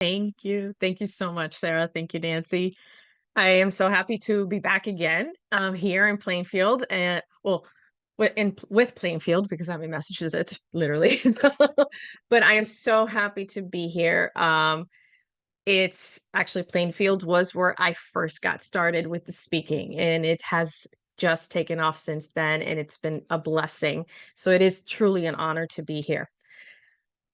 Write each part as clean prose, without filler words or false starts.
Thank you. Thank you so much, Sarah. Thank you, Nancy. I am so happy to be back again here in Plainfield and with Plainfield because I'm in Massachusetts, literally. But I am so happy to be here. It's actually Plainfield was where I first got started with the speaking, and it has just taken off since then, and it's been a blessing. So it is truly an honor to be here.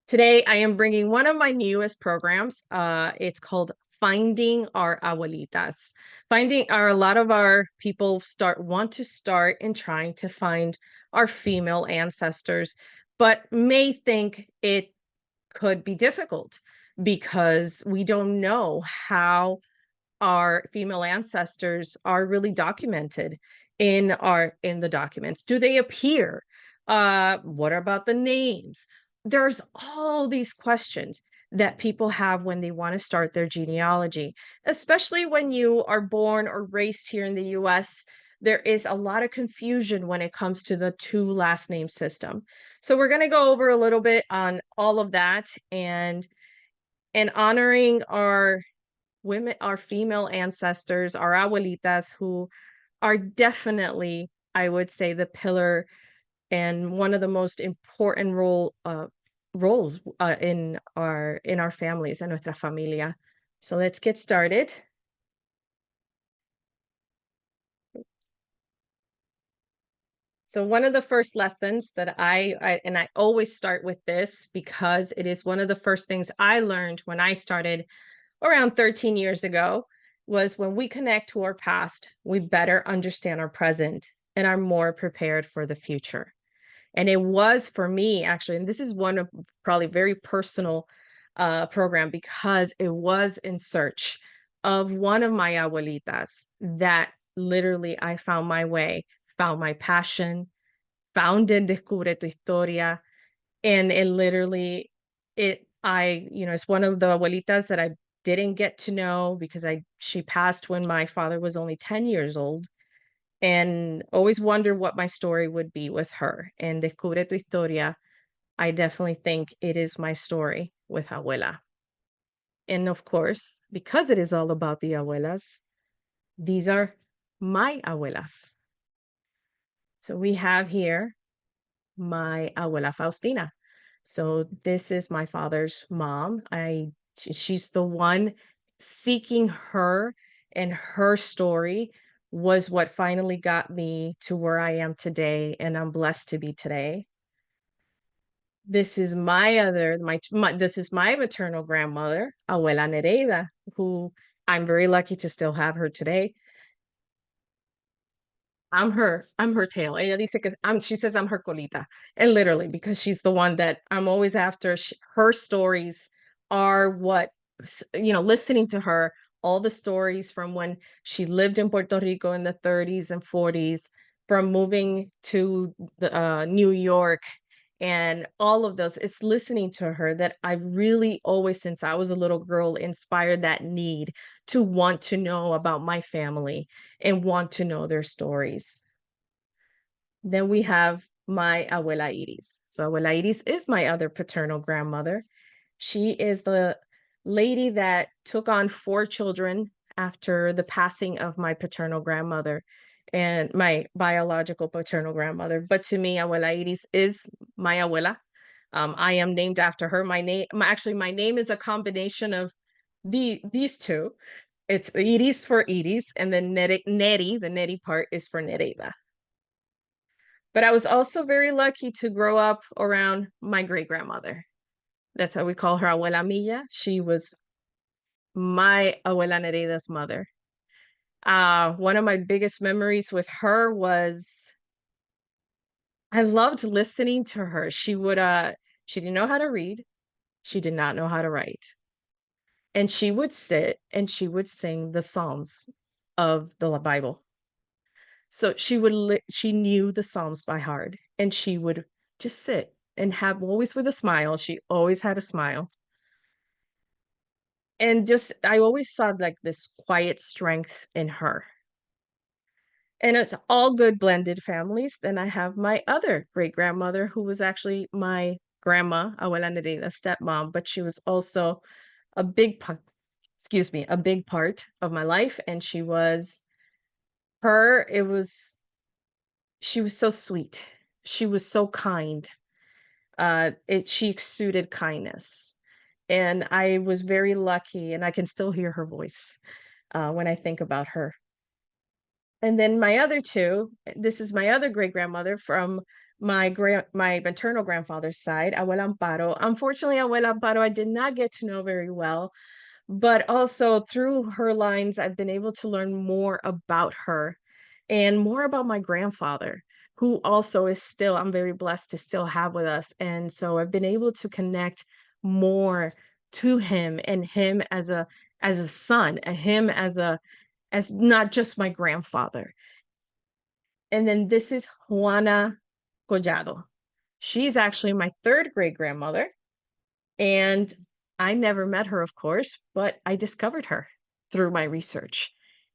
Today, I am bringing one of my newest programs. It's called Finding Our Abuelitas. A lot of our people want to start in trying to find our female ancestors, but may think it could be difficult because we don't know how our female ancestors are really documented in the documents. Do they appear? What about the names? There's all these questions that people have when they want to start their genealogy, especially when you are born or raised here in the US. There is a lot of confusion when it comes to the two last name system. So we're going to go over a little bit on all of that and honoring our female ancestors, our abuelitas, who are definitely, I would say, the pillar and one of the most important roles in our families, en nuestra familia. So let's get started. So one of the first lessons that I always start with this because it is one of the first things I learned when I started around 13 years ago, was when we connect to our past, we better understand our present and are more prepared for the future. And it was for me, actually, and this is one of probably very personal program because it was in search of one of my abuelitas that literally I found my way, found my passion, found in Descubre tu Historia. And it literally, it's one of the abuelitas that I didn't get to know because she passed when my father was only 10 years old, and always wondered what my story would be with her. And Descubre tu Historia, I definitely think it is my story with Abuela. And of course, because it is all about the abuelas, these are my abuelas. So we have here my abuela Faustina. So this is my father's mom. She's the one seeking her, and her story was what finally got me to where I am today, and I'm blessed to be today. This is this is my maternal grandmother, Abuela Nereida, who I'm very lucky to still have her today. I'm her tail. Ella dice que she says I'm her colita. And literally, because she's the one that I'm always after. Her stories are what, listening to her, all the stories from when she lived in Puerto Rico in the 30s and 40s, from moving to New York, and all of those. It's listening to her that I've really always, since I was a little girl, inspired that need to want to know about my family and want to know their stories. Then we have my abuela Iris. So abuela Iris is my other paternal grandmother. She is the lady that took on 4 children after the passing of my paternal grandmother and my biological paternal grandmother. But to me, abuela Iris is my abuela. I am named after her. My name is a combination of these two. It's Iris for Iris, and then Neri, the Neri part, is for Nereida. But I was also very lucky to grow up around my great grandmother. That's how we call her Abuela Milla. She was my Abuela Nereida's mother. One of my biggest memories with her was I loved listening to her. She didn't know how to read. She did not know how to write. And she would sit and she would sing the Psalms of the Bible. So she knew the Psalms by heart, and she would just sit and have, always with a smile. She always had a smile. And just I always saw like this quiet strength in her. And it's all good blended families. Then I have my other great grandmother, who was actually my grandma, Abuela Nerida, stepmom, but she was also a big part, excuse me, a big part of my life. And she was her, it was, she was so sweet. She was so kind. She exuded kindness. And I was very lucky, and I can still hear her voice when I think about her. And then my other two, this is my other great grandmother from my maternal grandfather's side, Abuela Amparo. Unfortunately, Abuela Amparo, I did not get to know very well, but also through her lines, I've been able to learn more about her and more about my grandfather, who also is still, I'm very blessed to still have with us. And so I've been able to connect more to him and him as a son, and him as not just my grandfather. And then this is Juana Collado. She's actually my third great grandmother. And I never met her, of course, but I discovered her through my research.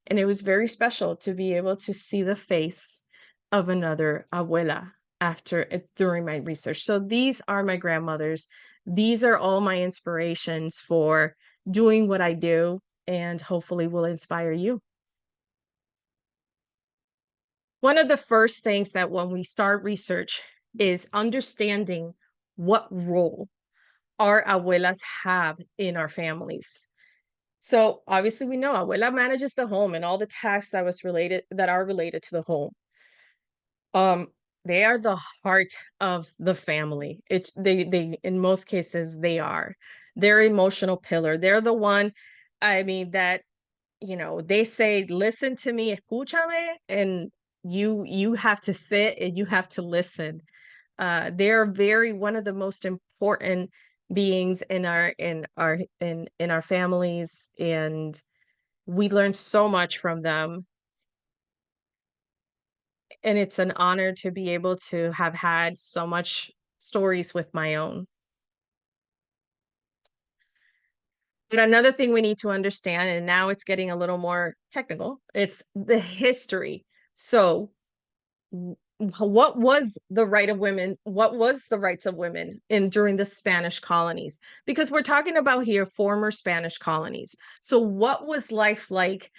And it was very special to be able to see the face of another abuela during my research. So these are my grandmothers. These are all my inspirations for doing what I do, and hopefully will inspire you. One of the first things that when we start research is understanding what role our abuelas have in our families. So obviously we know abuela manages the home and all the tasks that are related to the home. Um, they are the heart of the family. It's they in most cases they are. They're emotional pillar. They're the one, I mean, that they say, listen to me, escúchame, and you have to sit and you have to listen. They're very one of the most important beings in our families, and we learn so much from them. And it's an honor to be able to have had so much stories with my own. But another thing we need to understand, and now it's getting a little more technical, it's the history. So what was the right of women, what was the rights of women in during the Spanish colonies, because we're talking about here former Spanish colonies. So what was life like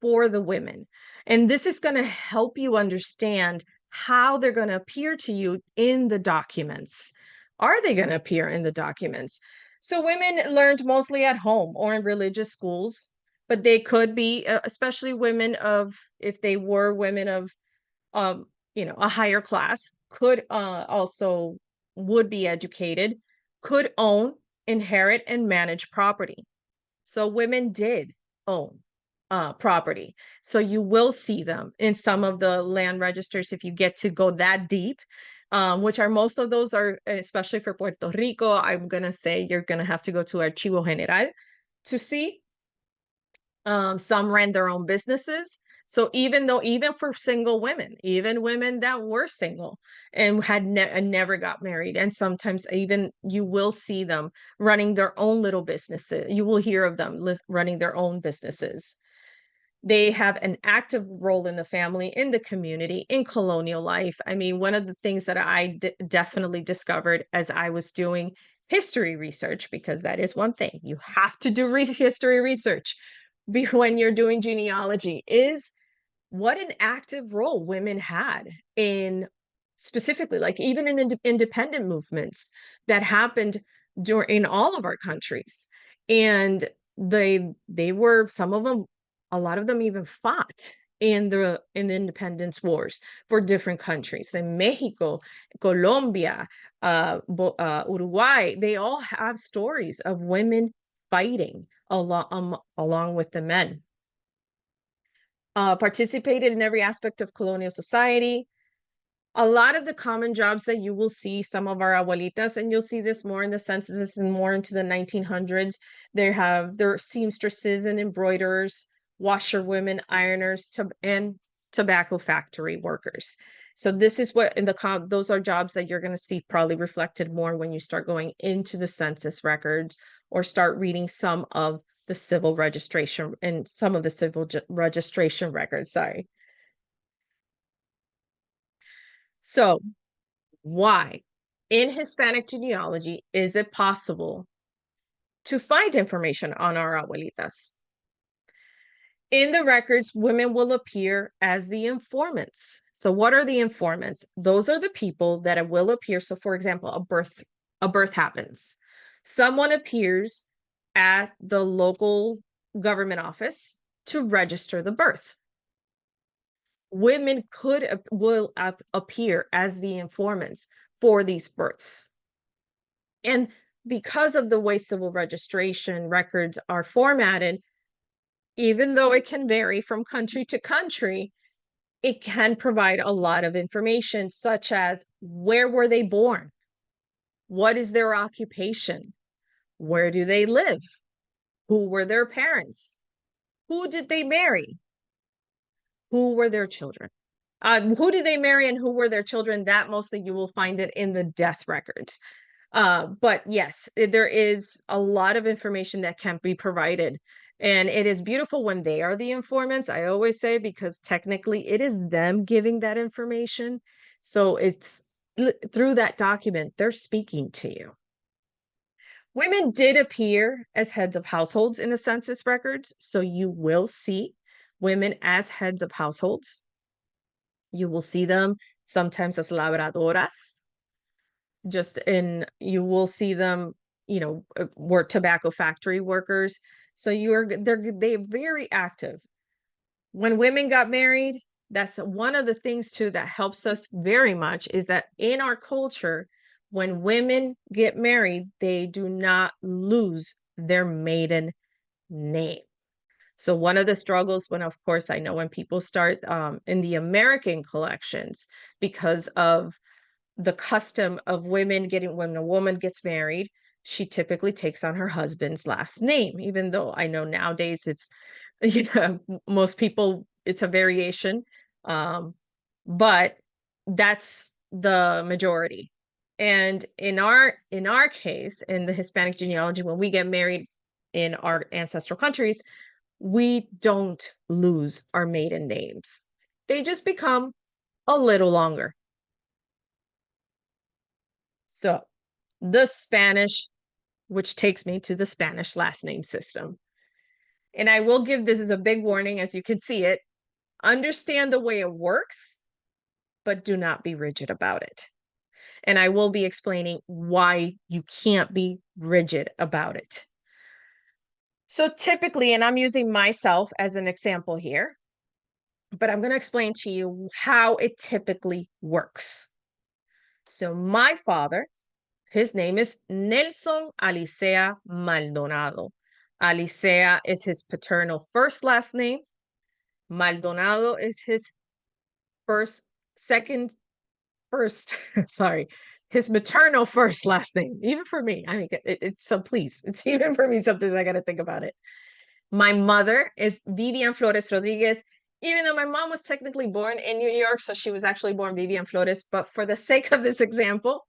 for the women? And this is going to help you understand how they're going to appear to you in the documents. Are they going to appear in the documents? So women learned mostly at home or in religious schools, but they could be especially women of, if they were women of um, a higher class, could also would be educated, could own, inherit, and manage property. So women did own property. So you will see them in some of the land registers if you get to go that deep, which are most of those are, especially for Puerto Rico, I'm going to say you're going to have to go to Archivo General to see. Some ran their own businesses. So even for single women, even women that were single and and never got married, and sometimes even you will see them running their own little businesses. You will hear of them running their own businesses. They have an active role in the family, in the community, in colonial life. I mean, one of the things that I definitely discovered as I was doing history research, because that is one thing you have to do history research when you're doing genealogy, is what an active role women had in, specifically, like even in the independent movements that happened during in all of our countries. And they were, some of them, a lot of them even fought in the independence wars for different countries. In Mexico, Colombia, Uruguay, they all have stories of women fighting along with the men. Participated in every aspect of colonial society. A lot of the common jobs that you will see some of our abuelitas, and you'll see this more in the censuses and more into the 1900s, their seamstresses and embroiderers, washerwomen, ironers, and tobacco factory workers. So this is what those are jobs that you're going to see probably reflected more when you start going into the census records or start reading some of the civil registration and some of the civil registration records. Sorry. So why in Hispanic genealogy is it possible to find information on our abuelitas. In the records, women will appear as the informants. So what are the informants? Those are the people that will appear. So for example, a birth happens. Someone appears at the local government office to register the birth. Women will appear as the informants for these births. And because of the way civil registration records are formatted, even though it can vary from country to country, it can provide a lot of information, such as where were they born? What is their occupation? Where do they live? Who were their parents? Who did they marry? Who were their children? Who did they marry and who were their children? That mostly you will find it in the death records. But yes, there is a lot of information that can be provided. And it is beautiful when they are the informants, I always say, because technically it is them giving that information. So it's through that document, they're speaking to you. Women did appear as heads of households in the census records. So you will see women as heads of households. You will see them sometimes as labradoras. You will see them, work tobacco factory workers. So they're very active. When women got married, that's one of the things too that helps us very much, is that in our culture, when women get married, they do not lose their maiden name. So one of the struggles, when of course I know when people start in the American collections, because of the custom of women when a woman gets married, she typically takes on her husband's last name, even though I know nowadays it's, most people, it's a variation. But that's the majority. And in our case, in the Hispanic genealogy, when we get married in our ancestral countries, we don't lose our maiden names. They just become a little longer. So the Spanish, which takes me to the Spanish last name system. And I will give this as a big warning, as you can see it. Understand the way it works, but do not be rigid about it. And I will be explaining why you can't be rigid about it. So typically, and I'm using myself as an example here, but I'm going to explain to you how it typically works. So my father, his name is Nelson Alicea Maldonado. Alicea is his paternal first last name. Maldonado is his his maternal first last name. Even for me, I mean, so please, it's even for me, sometimes I got to think about it. My mother is Vivian Flores Rodriguez, even though my mom was technically born in New York, so she was actually born Vivian Flores, but for the sake of this example,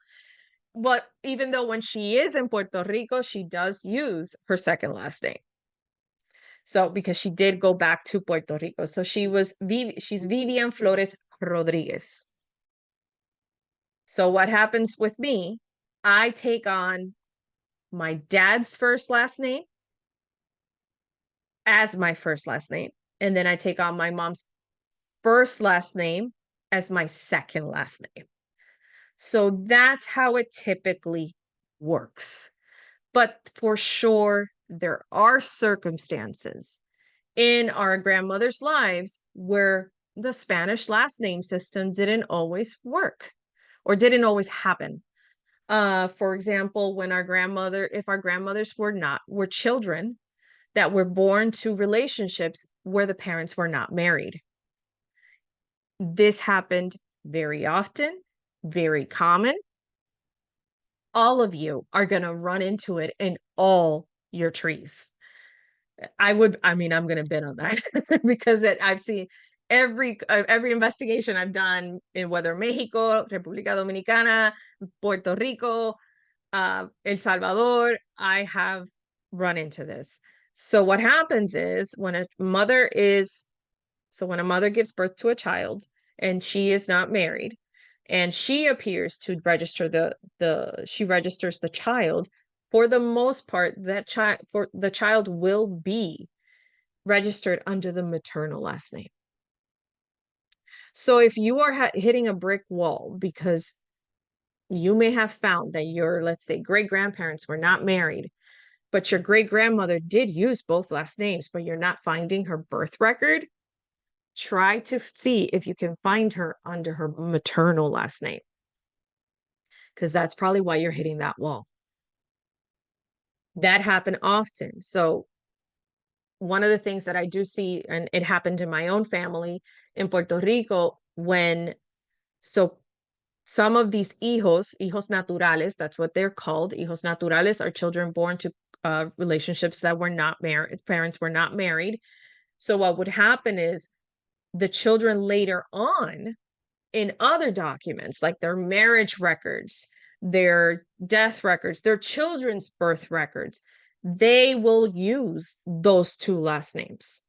but even though when she is in Puerto Rico, she does use her second last name. So because she did go back to Puerto Rico. So she's Vivian Flores Rodriguez. So what happens with me, I take on my dad's first last name as my first last name. And then I take on my mom's first last name as my second last name. So that's how it typically works. But for sure, there are circumstances in our grandmother's lives where the Spanish last name system didn't always work or didn't always happen. For example, if our grandmothers were children that were born to relationships where the parents were not married. This happened very often, very common. All of you are going to run into it in all your trees. I'm going to bet on that because I've seen every investigation I've done in whether Mexico, República Dominicana, Puerto Rico, El Salvador, I have run into this. So what happens is when a mother gives birth to a child and she is not married, and she appears to register she registers the child for the most part, the child will be registered under the maternal last name. So if you are hitting a brick wall because you may have found that your, let's say, great grandparents were not married, but your great grandmother did use both last names, but you're not finding her birth record, try to see if you can find her under her maternal last name, because that's probably why you're hitting that wall. That happened often. So one of the things that I do see, and it happened in my own family in Puerto Rico, so some of these hijos naturales, that's what they're called. Hijos naturales are children born to relationships that were not married, parents were not married. So what would happen is the children later on in other documents, like their marriage records, their death records, their children's birth records, they will use those two last names.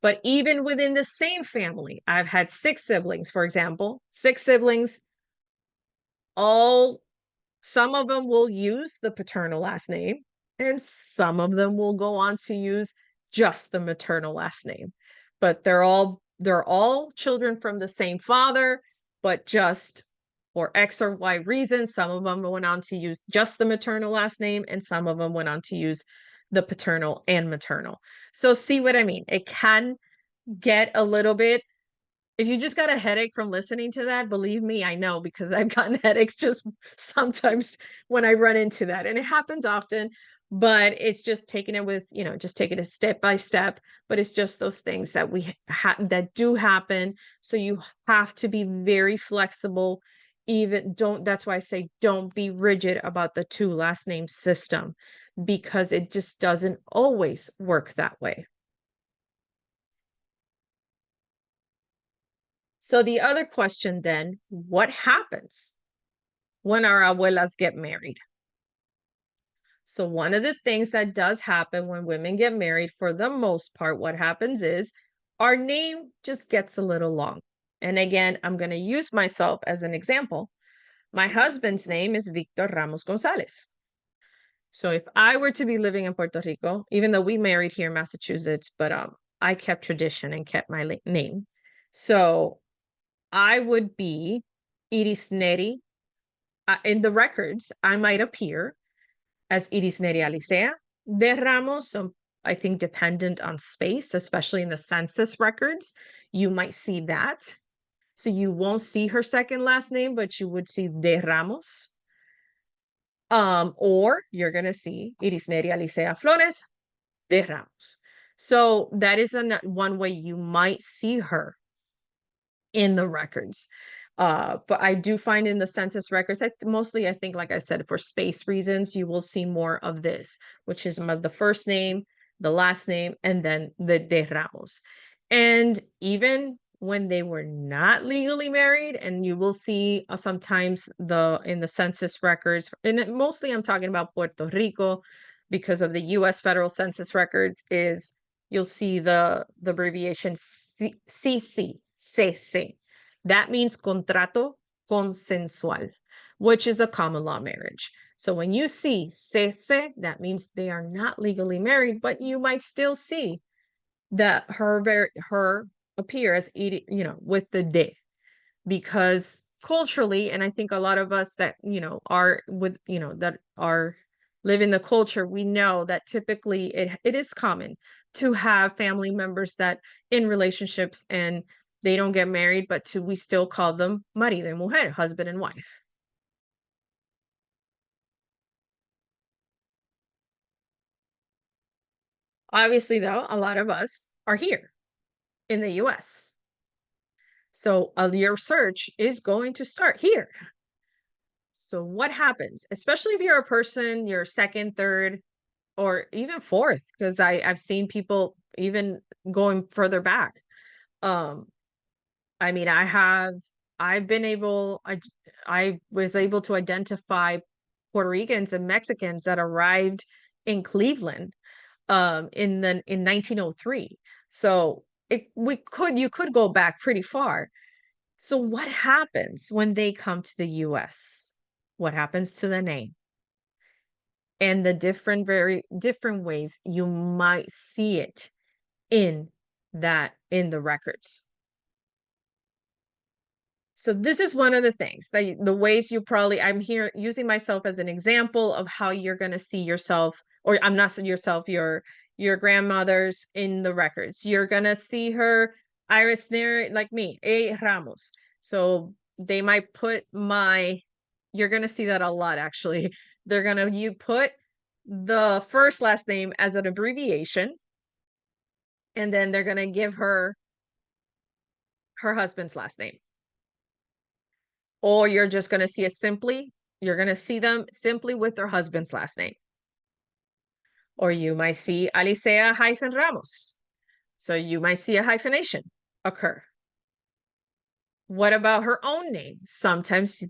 But even within the same family, I've had 6 siblings, for example, 6 siblings, some of them will use the paternal last name, and some of them will go on to use just the maternal last name. But they're all children from the same father, but just for X or Y reasons, some of them went on to use just the maternal last name, and some of them went on to use the paternal and maternal. So see what I mean? It can get a little bit, if you just got a headache from listening to that, believe me, I know, because I've gotten headaches just sometimes when I run into that, and it happens often, but it's just taking it with, just take it a step by step, but it's just those things that that do happen. So you have to be very flexible. That's why I say don't be rigid about the 2 last name system, because it just doesn't always work that way. So the other question then, what happens when our abuelas get married? So one of the things that does happen when women get married, for the most part, what happens is our name just gets a little long. And again, I'm going to use myself as an example. My husband's name is Victor Ramos Gonzalez. So if I were to be living in Puerto Rico, even though we married here in Massachusetts, but I kept tradition and kept my name. So I would be Irisneri. In the records, I might appear as Irisneri Alicea de Ramos. So I think dependent on space, especially in the census records, you might see that. So you won't see her second last name, but you would see de Ramos. Or you're going to see Irisneri Alicea Flores de Ramos. So that is one way you might see her in the records. But I do find in the census records, mostly, I think, like I said, for space reasons, you will see more of this, which is the first name, the last name, and then the de Ramos. And even when they were not legally married, and you will see sometimes in the census records, and mostly I'm talking about Puerto Rico, because of the U.S. federal census records, is you'll see the abbreviation CC. That means contrato consensual, which is a common law marriage. So when you see CC, that means they are not legally married, but you might still see that her appear as with the de, because culturally, and I think a lot of us that are with that are live in the culture, we know that typically it is common to have family members that in relationships and they don't get married, but we still call them marido y mujer, husband and wife. Obviously, though, a lot of us are here in the US. So your search is going to start here. So what happens, especially if you're a person, you're second, third, or even fourth, because I've seen people even going further back. I mean, I was able to identify Puerto Ricans and Mexicans that arrived in Cleveland in 1903. So you could go back pretty far. So what happens when they come to the US? What happens to the name? and the very different ways you might see it in the records. So this is one of the things that the ways you probably, I'm here using myself as an example of how you're going to see yourself, or I'm not yourself, your grandmother's in the records. You're going to see her Irisneri, like me, A. Ramos. So they might put you're going to see that a lot, actually. You put the first last name as an abbreviation, and then they're going to give her husband's last name. Or you're just going to see you're going to see them simply with their husband's last name. Or you might see Alicea hyphen Ramos. So you might see a hyphenation occur. What about her own name? Sometimes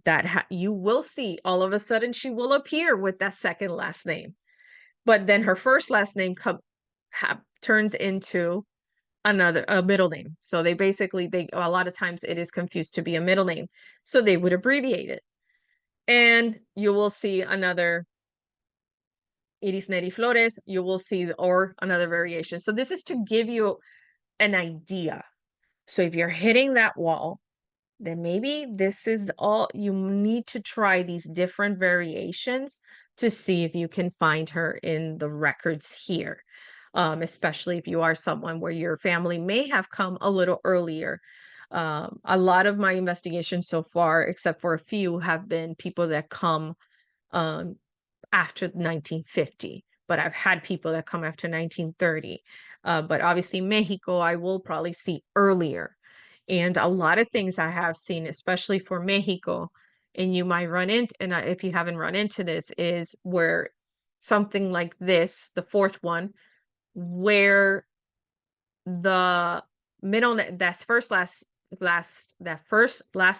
you will see all of a sudden she will appear with that second last name. But then her first last name turns into a middle name. So they a lot of times it is confused to be a middle name. So they would abbreviate it. And you will see another Irisneri Flores, you will see, or another variation. So this is to give you an idea. So if you're hitting that wall, then maybe this is all you need to try, these different variations to see if you can find her in the records here. Especially if you are someone where your family may have come a little earlier. A lot of my investigations so far, except for a few, have been people that come after 1950, but I've had people that come after 1930. But obviously Mexico, I will probably see earlier. And a lot of things I have seen, especially for Mexico, and you might run into, and if you haven't run into this, is where something like this, the fourth one, where the middle, that first last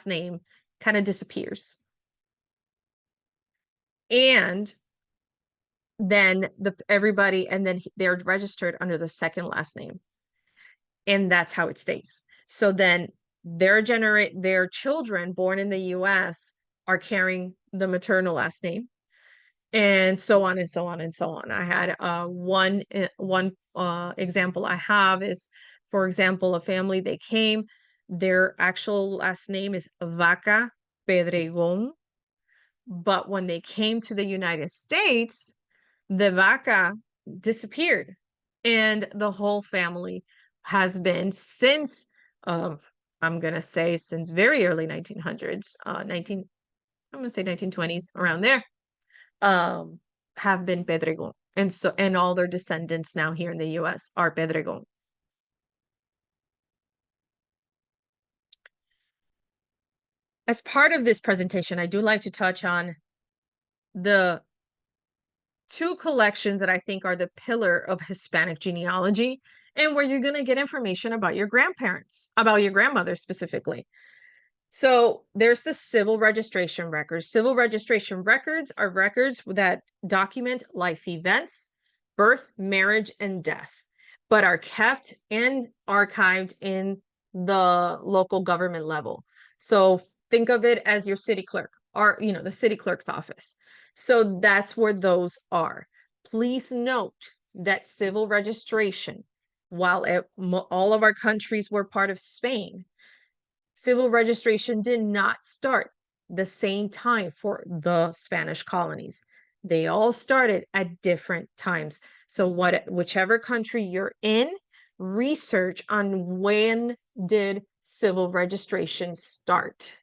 name kind of disappears. And then they're registered under the second last name. And that's how it stays. So then their children born in the US are carrying the maternal last name, and so on and so on and so on. I had one example I have is, for example, a family, they came, their actual last name is Vaca Pedregon, but when they came to the United States, the vaca disappeared, and the whole family has been since I'm gonna say since very early 1900s, I'm gonna say 1920s, around there, have been Pedregon, and all their descendants now here in the US are Pedregon. As part of this presentation, I do like to touch on the two collections that I think are the pillar of Hispanic genealogy, and where you're going to get information about your grandparents, about your grandmother specifically. So there's the civil registration records. Civil registration records are records that document life events, birth, marriage, and death, but are kept and archived in the local government level. So think of it as your city clerk, or the city clerk's office. So that's where those are. Please note that civil registration, while all of our countries were part of Spain, civil registration did not start the same time for the Spanish colonies. They all started at different times. So whichever country you're in, research on when did civil registration start.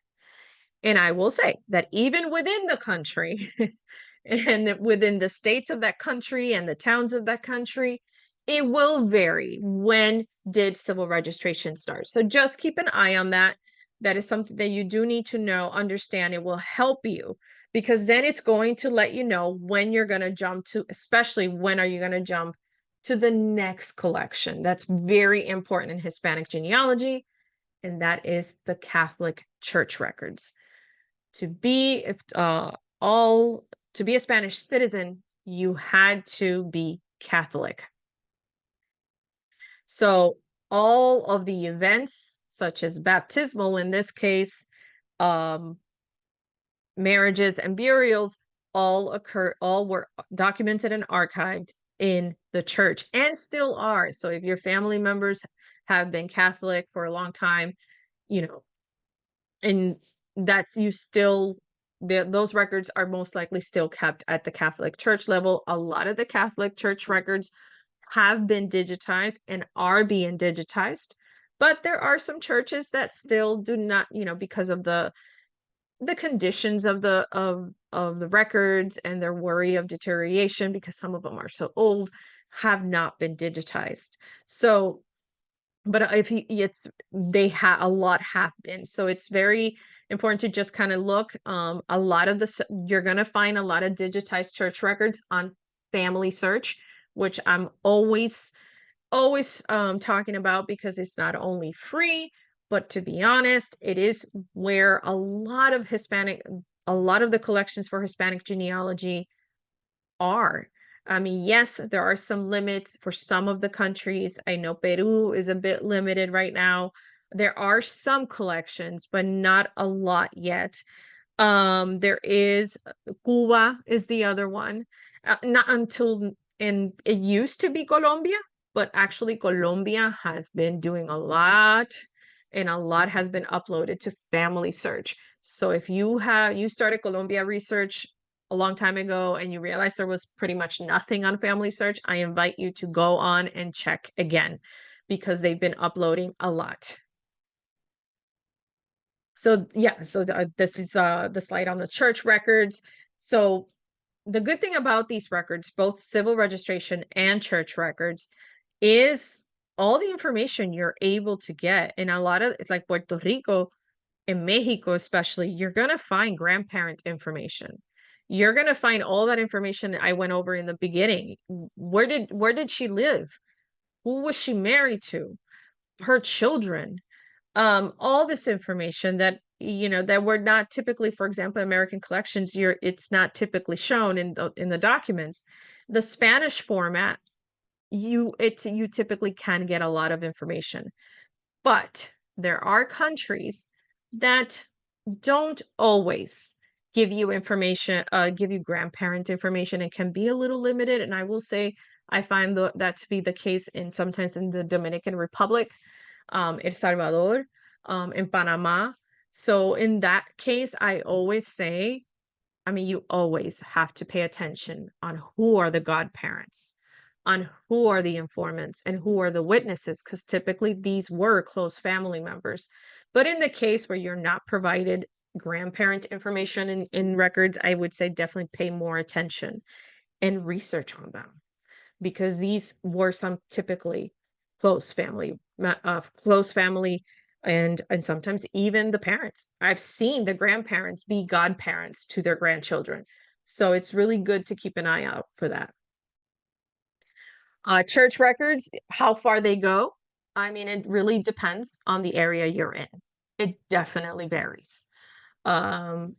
And I will say that even within the country and within the states of that country and the towns of that country, it will vary. When did civil registration start? So just keep an eye on that. That is something that you do need to know, understand. It will help you, because then it's going to let you know when you're going to jump to, especially when are you going to jump to the next collection. That's very important in Hispanic genealogy, and that is the Catholic Church records. To be a Spanish citizen, you had to be Catholic. So all of the events, such as baptismal in this case, marriages and burials, all were documented and archived in the church and still are. So if your family members have been Catholic for a long time, you know, and that's you still those records are most likely still kept at the Catholic Church level. A lot of the Catholic Church records have been digitized and are being digitized, but there are some churches that still do not, because of the conditions of the records and their worry of deterioration, because some of them are so old, have not been digitized. So but if it's they have a lot have been, so it's very important to just kind of look. A lot of you're going to find a lot of digitized church records on Family Search, which I'm always talking about, because it's not only free, but to be honest, it is where a lot of the collections for Hispanic genealogy are. I mean, yes, there are some limits for some of the countries. I know Peru is a bit limited right now. There are some collections, but not a lot yet. There is Cuba is the other one. Not until and it used to be Colombia, but actually Colombia has been doing a lot, and a lot has been uploaded to Family Search. So if you started Colombia research a long time ago and you realize there was pretty much nothing on Family Search, I invite you to go on and check again, because they've been uploading a lot. So yeah, so this is the slide on the church records. So the good thing about these records, both civil registration and church records, is all the information you're able to get. In a lot of, it's like Puerto Rico and Mexico especially, you're going to find grandparent information. You're going to find all that information I went over in the beginning. Where did she live? Who was she married to? Her children, all this information that that we're not typically, for example, American collections, it's not typically shown in the documents. The Spanish format, you typically can get a lot of information, but there are countries that don't always give you information, give you grandparent information, and can be a little limited. And I will say, I find that to be the case sometimes in the Dominican Republic, El Salvador, in Panama. So in that case, I always say, I mean, you always have to pay attention on who are the godparents, on who are the informants, and who are the witnesses, because typically these were close family members. But in the case where you're not provided grandparent information in records, I would say definitely pay more attention and research on them, because these were some typically close family, and sometimes even the parents. I've seen the grandparents be godparents to their grandchildren. So it's really good to keep an eye out for that. Church records, how far they go, I mean, it really depends on the area you're in. It definitely varies. And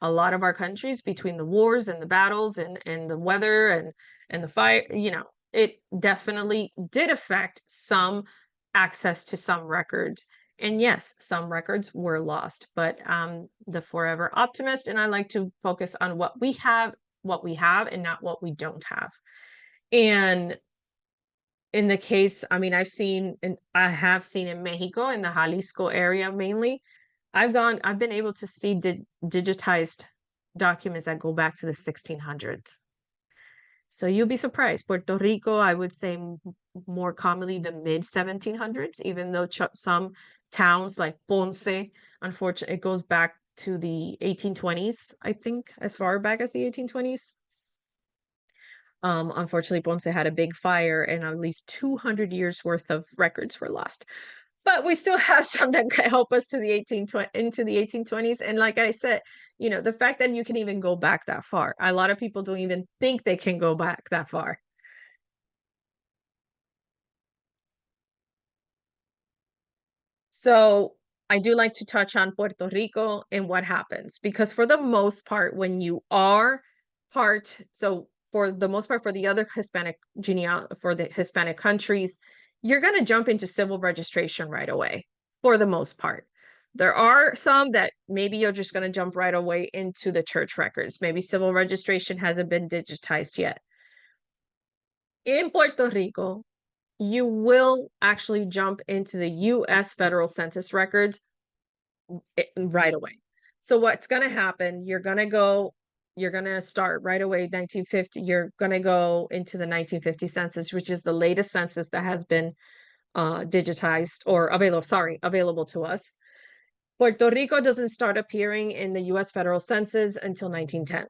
a lot of our countries, between the wars and the battles and the weather and the fire, it definitely did affect some access to some records. And yes, some records were lost, but the forever optimist, and I like to focus on what we have and not what we don't have. And in the case, I mean, I have seen in Mexico, in the Jalisco area mainly, I've been able to see digitized documents that go back to the 1600s. So you'll be surprised. Puerto Rico, I would say more commonly the mid 1700s, even though some towns like Ponce, unfortunately, it goes back to the 1820s, I think, as far back as the 1820s. Unfortunately, Ponce had a big fire, and at least 200 years worth of records were lost. But we still have some that can help us to the into the 1820s. And like I said, the fact that you can even go back that far, a lot of people don't even think they can go back that far. So I do like to touch on Puerto Rico and what happens, because for the most part, when you are for the most part, for the other for the Hispanic countries, you're going to jump into civil registration right away, for the most part. There are some that maybe you're just going to jump right away into the church records. Maybe civil registration hasn't been digitized yet. In Puerto Rico, you will actually jump into the US federal census records right away. So what's going to happen, you're going to start right away 1950, you're going to go into the 1950 census, which is the latest census that has been digitized or available to us. Puerto Rico doesn't start appearing in the US federal census until 1910.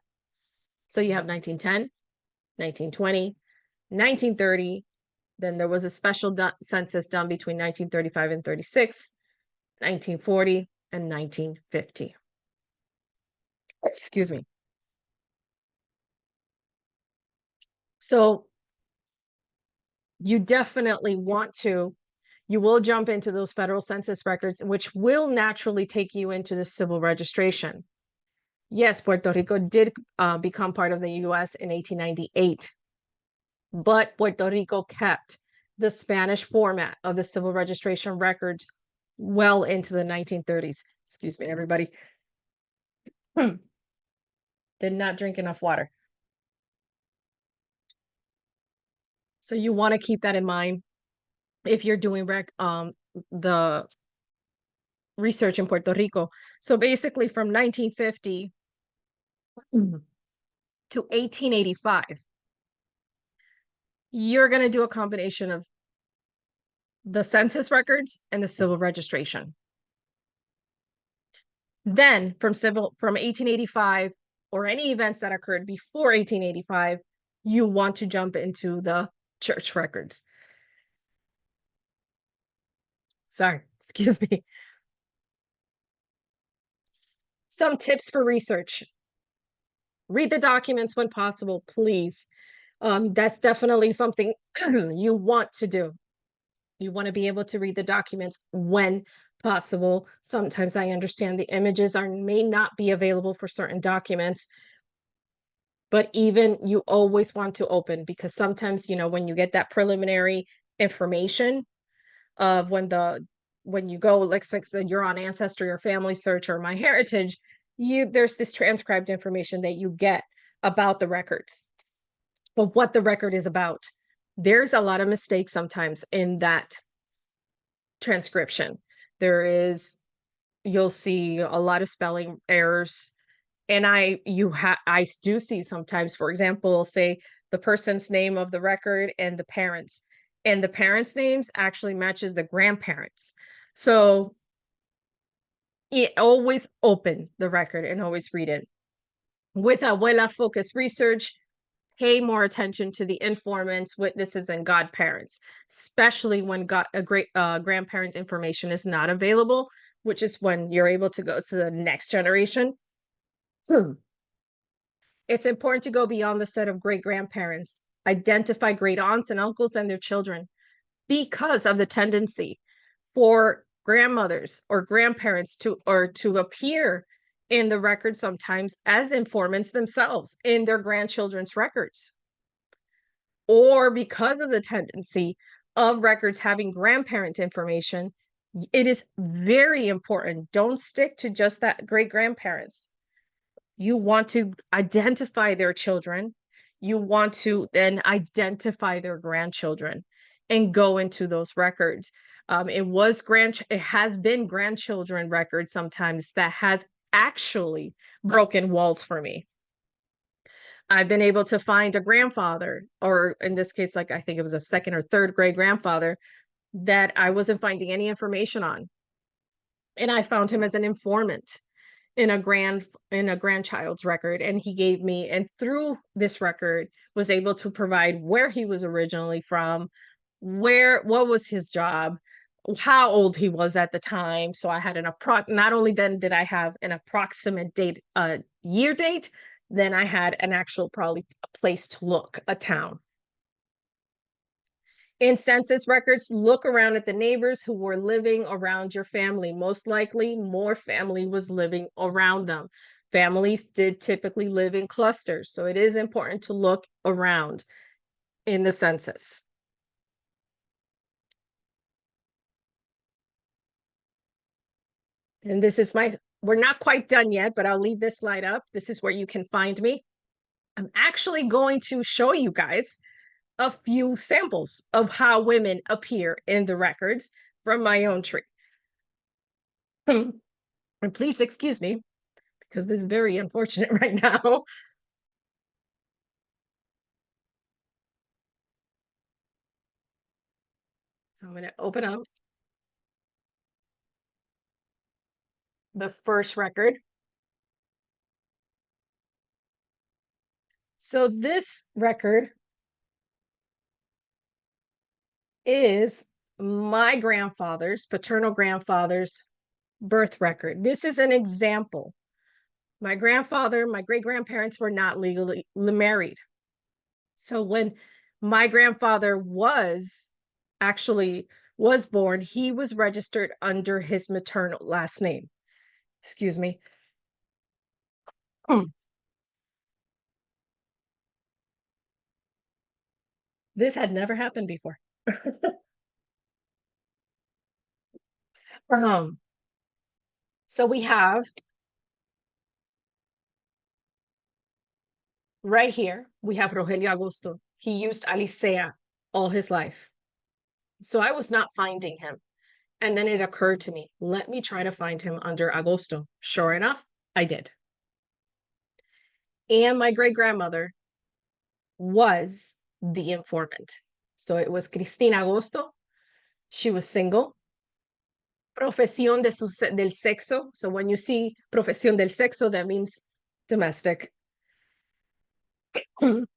So you have 1910, 1920, 1930, then there was a special census done between 1935 and 36, 1940, and 1950. Excuse me. So you definitely you will jump into those federal census records, which will naturally take you into the civil registration. Yes, Puerto Rico did become part of the US in 1898, but Puerto Rico kept the Spanish format of the civil registration records well into the 1930s. Excuse me, everybody. Did not drink enough water. So you want to keep that in mind if you're doing the research in Puerto Rico. So basically from 1950 to 1885, you're going to do a combination of the census records and the civil registration. Then from 1885 or any events that occurred before 1885, you want to jump into the church records. Sorry, excuse me. Some tips for research. Read the documents when possible, please. That's definitely something you want to do. You want to be able to read the documents when possible. Sometimes I understand the images may not be available for certain documents, but even you always want to open, because sometimes, when you get that preliminary information of when you go, like you're on Ancestry or Family Search or MyHeritage, there's this transcribed information that you get about the records, but what the record is about. There's a lot of mistakes sometimes in that transcription. You'll see a lot of spelling errors. And I do see sometimes, for example, say the person's name of the record and the parents names actually matches the grandparents. So always open the record and always read it. With Abuela focused research, pay more attention to the informants, witnesses, and godparents, especially when grandparent information is not available, which is when you're able to go to the next generation. It's important to go beyond the set of great-grandparents, identify great aunts and uncles and their children, because of the tendency for grandmothers or grandparents to appear in the record sometimes as informants themselves in their grandchildren's records, or because of the tendency of records having grandparent information. It is very important. Don't stick to just that great grandparents. You want to identify their children. You want to then identify their grandchildren and go into those records. It has been grandchildren records sometimes that has actually broken walls for me. I've been able to find a grandfather, or in this case, like I think it was a second or third great grandfather, that I wasn't finding any information on. And I found him as an informant in a grandchild's record, and he gave me, and through this record was able to provide where he was originally from, what was his job, how old he was at the time. So I had not only then did I have an approximate date, year date, then I had an actual probably a place to look, a town. In census records, look around at the neighbors who were living around your family. Most likely, more family was living around them. Families did typically live in clusters, so it is important to look around in the census. And this is we're not quite done yet, but I'll leave this slide up. This is where you can find me. I'm actually going to show you guys a few samples of how women appear in the records from my own tree. And please excuse me, because this is very unfortunate right now. So I'm going to open up the first record. So this record is my grandfather's, paternal grandfather's birth record. This is an example. My grandfather, my great-grandparents were not legally married. So when my grandfather was born, he was registered under his maternal last name. Excuse me. This had never happened before. So we have right here, we have Rogelio Augusto. He used Alicea all his life. So I was not finding him. And then it occurred to me, let me try to find him under Agosto. Sure enough, I did. And my great-grandmother was the informant. So it was Cristina Agosto. She was single. Profesión del sexo. So when you see profesión del sexo, that means domestic. It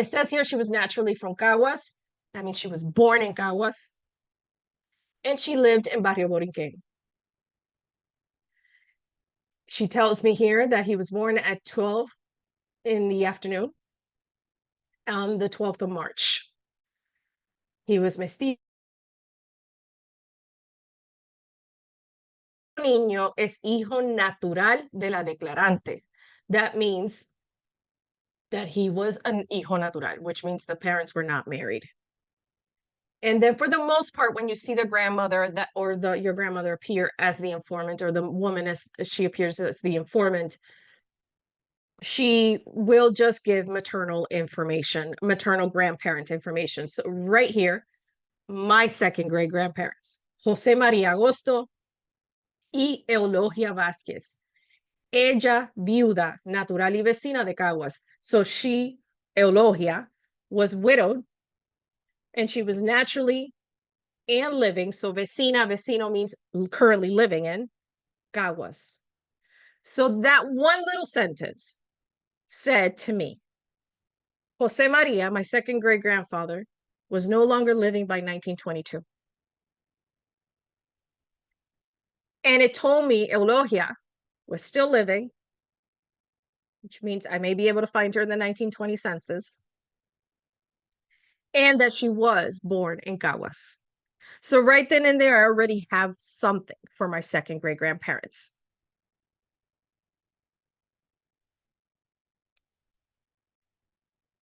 says here she was naturally from Caguas. That means she was born in Caguas. And she lived in Barrio Borinquen. She tells me here that he was born at 12 in the afternoon on the 12th of March. He was mestizo. Niño es hijo natural de la declarante. That means that he was an hijo natural, which means the parents were not married. And then for the most part, when you see the grandmother your grandmother appear as the informant, or the woman as she appears as the informant, she will just give maternal information, maternal grandparent information. So right here, my second great grandparents, José María Agosto y Eulogia Vázquez. Ella, viuda, natural y vecina de Caguas. So she, Eulogia, was widowed, and she was naturally and living. So vecino means currently living in Caguas. So that one little sentence said to me, Jose Maria, my second great grandfather, was no longer living by 1922. And it told me Eulogia was still living, which means I may be able to find her in the 1920 census, and that she was born in Caguas. So right then and there, I already have something for my second great grandparents.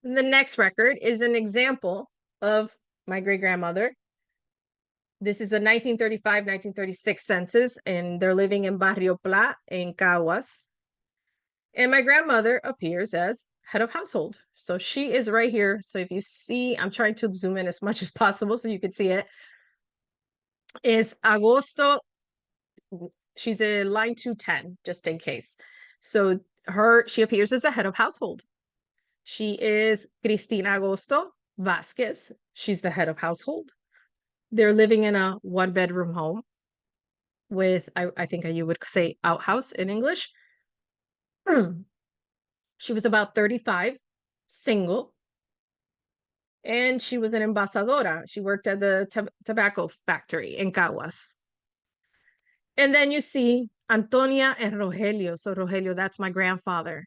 The next record is an example of my great grandmother. This is a 1935-1936 census, and they're living in Barrio Pla in Caguas. And my grandmother appears as head of household. So she is right here. So if you see, I'm trying to zoom in as much as possible so you can see it. Is Agosto, she's in line 210, just in case. So she appears as the head of household. She is Cristina Agosto Vasquez. She's the head of household. They're living in a one-bedroom home with, I think you would say outhouse in English. She was about 35, single, and she was an envasadora. She worked at the tobacco factory in Caguas. And then you see Antonia and Rogelio. So Rogelio, that's my grandfather.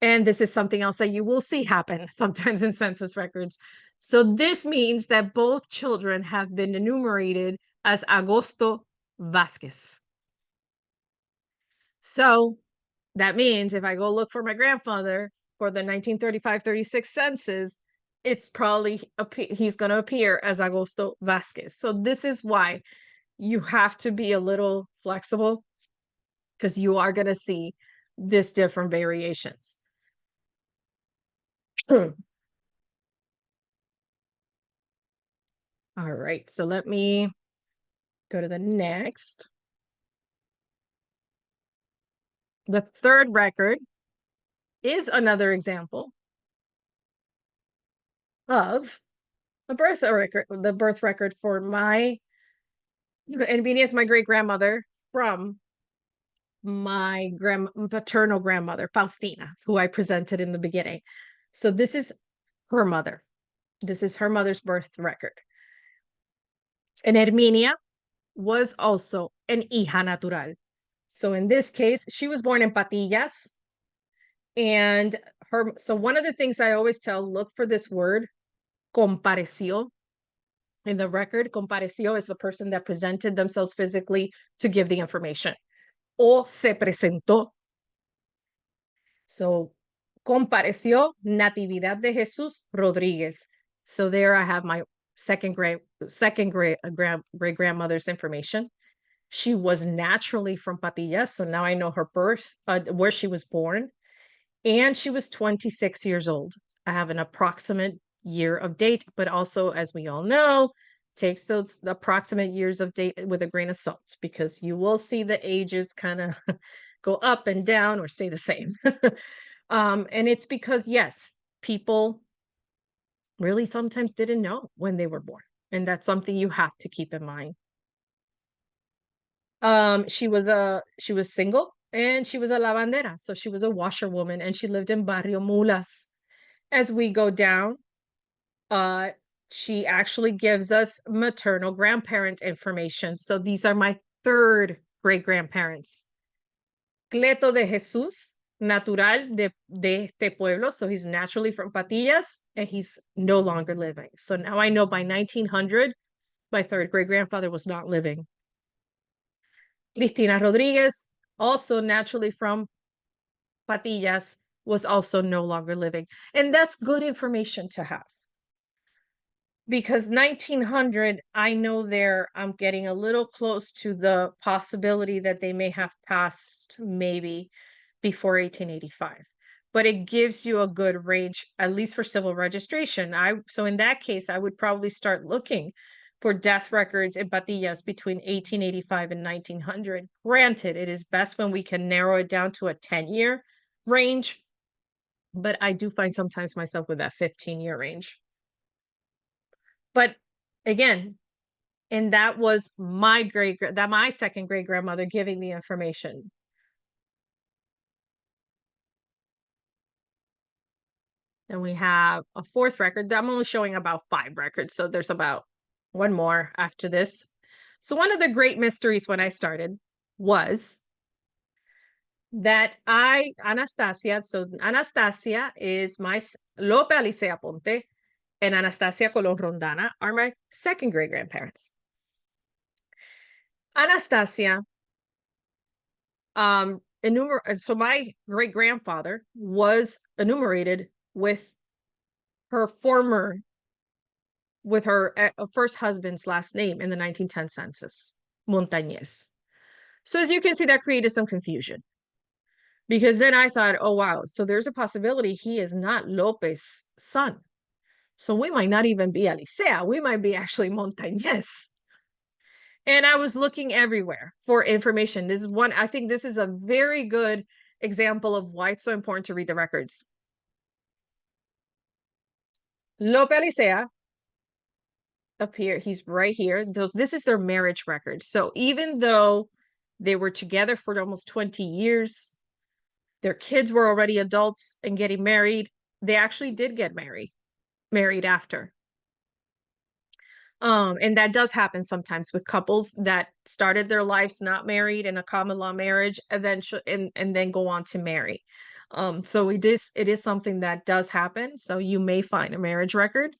And this is something else that you will see happen sometimes in census records. So this means that both children have been enumerated as Agosto Vasquez. So that means if I go look for my grandfather for the 1935-36 census, it's probably he's going to appear as Agosto Vasquez. So this is why you have to be a little flexible because you are going to see this different variations. All right, so let me go to the next. The third record is another example of a birth record, the birth record for my, and Beanie is my great grandmother from my paternal grandmother, Faustina, who I presented in the beginning. So this is her mother. This is her mother's birth record. And Herminia was also an hija natural. So in this case, she was born in Patillas. And so one of the things I always tell, look for this word, compareció. In the record, compareció is the person that presented themselves physically to give the information. O se presentó. So, compareció Natividad de Jesús Rodríguez. So there I have my second great grandmother's information. She was naturally from Patillas, so now I know her birth, where she was born, and she was 26 years old. I have an approximate year of date, but also, as we all know, takes those approximate years of date with a grain of salt, because you will see the ages kind of go up and down or stay the same. And it's because, yes, people really sometimes didn't know when they were born. And that's something you have to keep in mind. She was single and she was a lavandera. So she was a washerwoman and she lived in Barrio Mulas. As we go down, she actually gives us maternal grandparent information. So these are my third great grandparents. Cleto de Jesús, natural de este pueblo. So he's naturally from Patillas and he's no longer living. So now I know by 1900, my third great grandfather was not living. Cristina Rodriguez, also naturally from Patillas, was also no longer living. And that's good information to have. Because 1900, I know I'm getting a little close to the possibility that they may have passed maybe before 1885. But it gives you a good range, at least for civil registration. So in that case, I would probably start looking for death records in Patillas between 1885 and 1900. Granted, it is best when we can narrow it down to a 10-year range, but I do find sometimes myself with that 15-year range. But again, and that was my second great grandmother giving the information. And we have a fourth record. I'm only showing about 5 records, so there's about one more after this. So one of the great mysteries when I started was that Anastasia, so Anastasia is my Lope Alicea Ponte and Anastasia Colon Rondana are my second great grandparents. Anastasia, so my great grandfather was enumerated with her first husband's last name in the 1910 census, Montañez. So as you can see, that created some confusion. Because then I thought, oh, wow, so there's a possibility he is not Lope's son. So we might not even be Alicea. We might be actually Montañez. And I was looking everywhere for information. I think this is a very good example of why it's so important to read the records. Lope Alicea he's right here. This is their marriage record. So even though they were together for almost 20 years, their kids were already adults and getting married, they actually did get married after. And that does happen sometimes with couples that started their lives not married in a common law marriage, and then go on to marry. So it is something that does happen. So you may find a marriage record,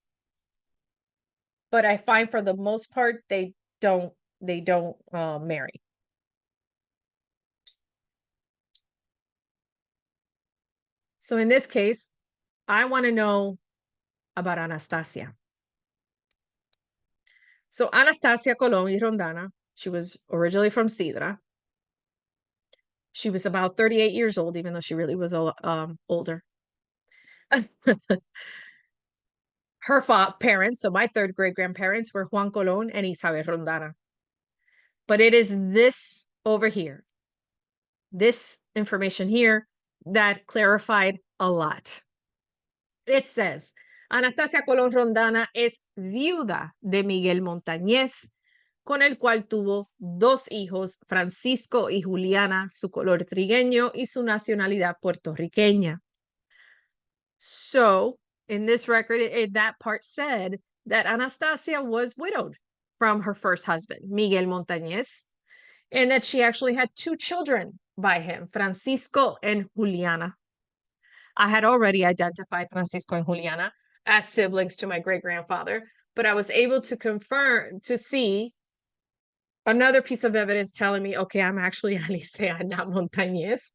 but I find for the most part they don't marry. So in this case, I want to know about Anastasia. So Anastasia Colon y Rondana, She was originally from Sidra. She was about 38 years old, even though she really was older. Her parents, so my third great grandparents, were Juan Colón and Isabel Rondana. But it is this over here, this information here, that clarified a lot. It says, Anastasia Colón Rondana es viuda de Miguel Montañez, con el cual tuvo dos hijos, Francisco y Juliana, su color trigueño y su nacionalidad puertorriqueña. So, in this record, that part said that Anastasia was widowed from her first husband, Miguel Montañez, and that she actually had two children by him, Francisco and Juliana. I had already identified Francisco and Juliana as siblings to my great-grandfather, but I was able to confirm, to see another piece of evidence telling me, okay, I'm actually Alicea, not Montañez.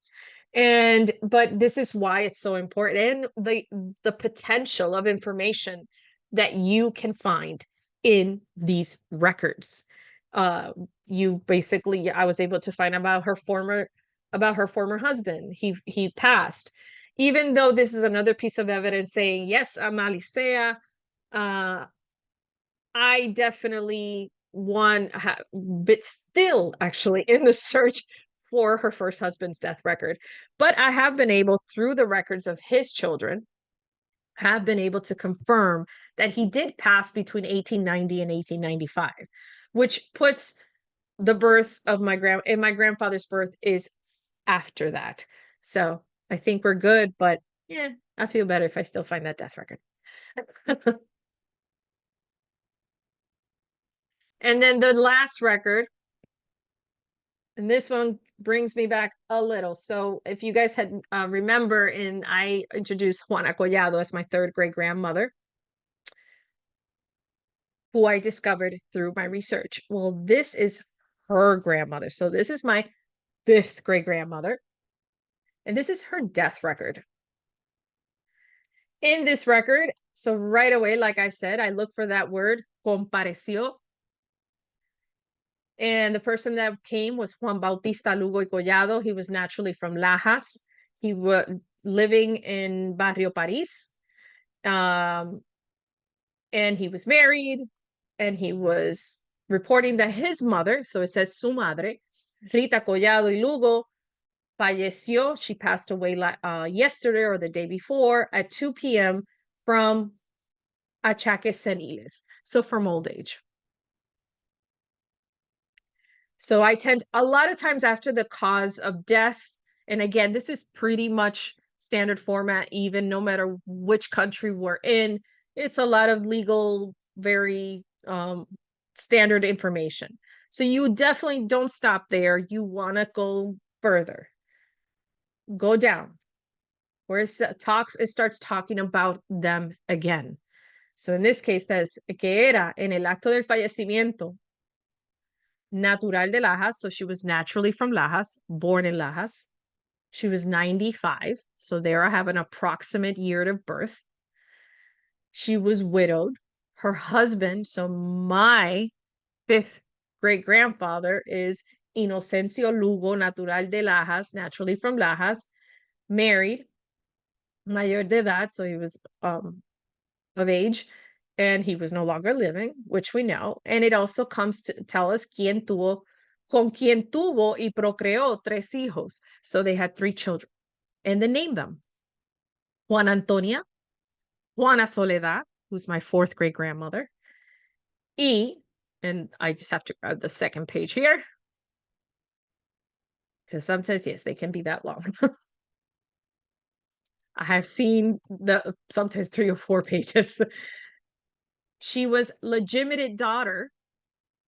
But this is why it's so important, and the potential of information that you can find in these records. You basically, I was able to find about her former husband. He passed. Even though this is another piece of evidence saying, yes, I'm Alicea, I definitely but still actually in the search for her first husband's death record. But I have been able, through the records of his children, have been able to confirm that he did pass between 1890 and 1895, which puts the birth of my grandfather's birth is after that. So I think we're good, but yeah, I feel better if I still find that death record. And then the last record, and this one brings me back a little. So if you guys had remember, I introduced Juana Collado as my third great grandmother, who I discovered through my research. Well, this is her grandmother. So this is my fifth great grandmother, and this is her death record. In this record, so right away, like I said, I look for that word, compareció. And the person that came was Juan Bautista Lugo y Collado. He was naturally from Lajas. He was living in Barrio París. And he was married, and he was reporting that his mother, so it says su madre, Rita Collado y Lugo, falleció. She passed away yesterday or the day before at 2 p.m. from achaques seniles, so from old age. So a lot of times after the cause of death, and again, this is pretty much standard format, even no matter which country we're in, it's a lot of legal, very standard information. So you definitely don't stop there. You want to go further. Go down. Where it starts talking about them again. So in this case, says que era en el acto del fallecimiento natural de Lajas, so she was naturally from Lajas, born in Lajas. She was 95, so there I have an approximate year of birth. She was widowed. Her husband, so my fifth great-grandfather, is Inocencio Lugo, natural de Lajas, naturally from Lajas, married, mayor de edad, so he was of age, and he was no longer living, which we know. And it also comes to tell us con quien tuvo y procreó tres hijos. So they had three children, and they named them Juana Antonia, Juana Soledad, who's my fourth great grandmother, and I just have to grab the second page here, because sometimes, yes, they can be that long. I have seen sometimes 3 or 4 pages. She was legitimate daughter,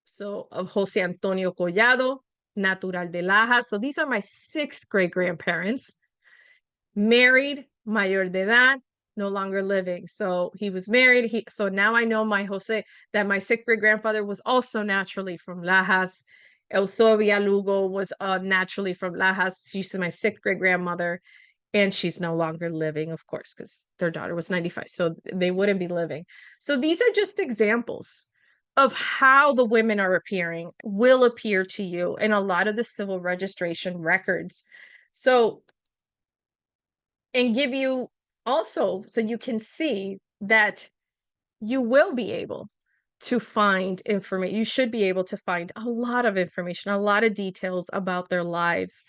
so of Jose Antonio Collado, natural de Lajas. So these are my sixth great grandparents. Married, mayor de edad, no longer living. So he was married. So now I know that my sixth great grandfather was also naturally from Lajas. Eusebia Lugo was naturally from Lajas. She's my sixth great grandmother. And she's no longer living, of course, because their daughter was 95. So they wouldn't be living. So these are just examples of how the women are appearing will appear to you in a lot of the civil registration records. So, and give you also so you can see that you will be able to find information. You should be able to find a lot of information, a lot of details about their lives.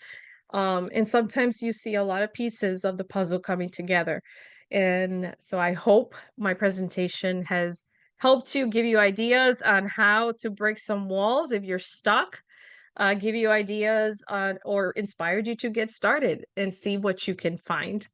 And sometimes you see a lot of pieces of the puzzle coming together. And so I hope my presentation has helped you, give you ideas on how to break some walls if you're stuck, give you ideas on or inspired you to get started and see what you can find.